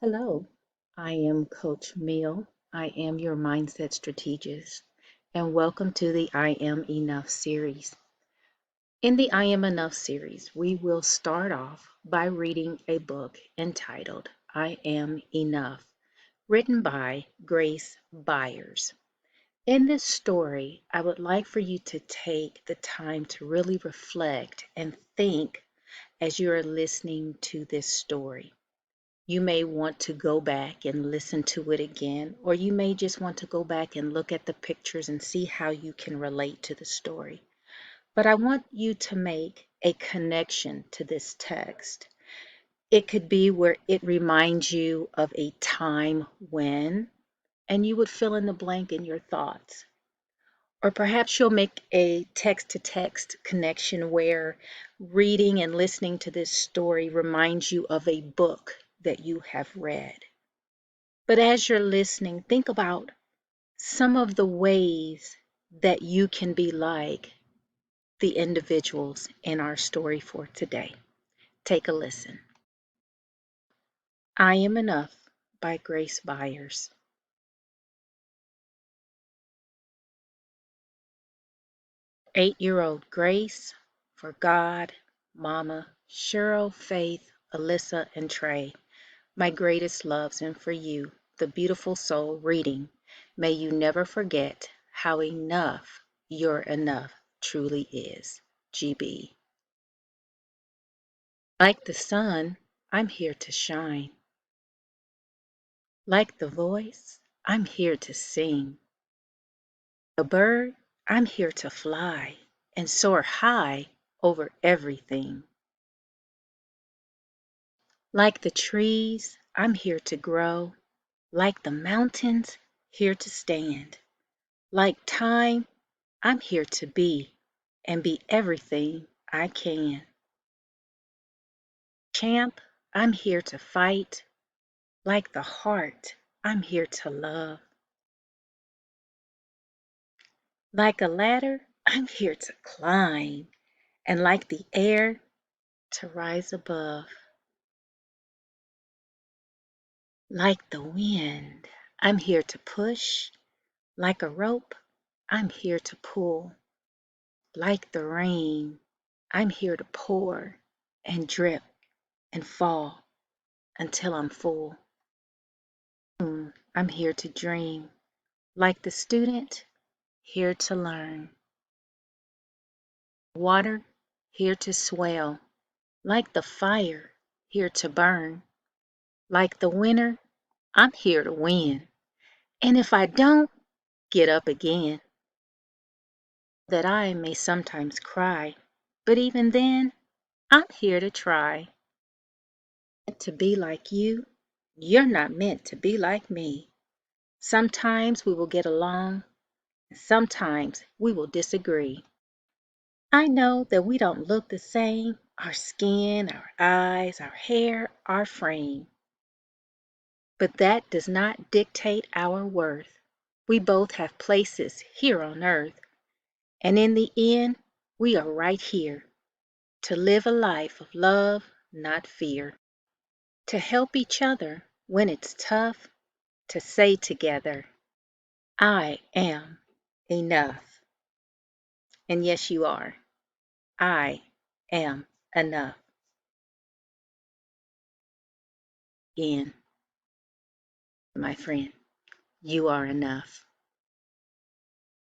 Hello, I am Coach Mill. I am your mindset strategist, and welcome to the I Am Enough series. In the I Am Enough series, we will start off by reading a book entitled I Am Enough, written by Grace Byers. In this story, I would like for you to take the time to really reflect and think as you are listening to this story. You may want to go back and listen to it again, or you may just want to go back and look at the pictures and see how you can relate to the story. But I want you to make a connection to this text. It could be where it reminds you of a time when, and you would fill in the blank in your thoughts. Or perhaps you'll make a text to text connection where reading and listening to this story reminds you of a book that you have read. But as you're listening, think about some of the ways that you can be like the individuals in our story for today. Take a listen. I Am Enough by Grace Byers. 8-year-old Grace, for God, Mama, Cheryl, Faith, Alyssa, and Trey, my greatest loves, and for you, the beautiful soul reading, may you never forget how enough your enough truly is. GB. Like the sun, I'm here to shine. Like the voice, I'm here to sing. The bird, I'm here to fly and soar high over everything. Like the trees, I'm here to grow. Like the mountains, here to stand. Like time, I'm here to be and be everything I can. Champ, I'm here to fight. Like the heart, I'm here to love. Like a ladder, I'm here to climb. And like the air, to rise above. Like the wind, I'm here to push. Like a rope, I'm here to pull. Like the rain, I'm here to pour and drip and fall until I'm full. I'm here to dream. Like the student, here to learn. Water, here to swell. Like the fire, here to burn. Like the winner, I'm here to win. And if I don't, get up again. That I may sometimes cry, but even then, I'm here to try. To be like you, you're not meant to be like me. Sometimes we will get along, and sometimes we will disagree. I know that we don't look the same, our skin, our eyes, our hair, our frame. But that does not dictate our worth. We both have places here on earth, and in the end, we are right here to live a life of love, not fear, to help each other when it's tough, to say together, I am enough. And yes, you are. I am enough. And my friend, you are enough.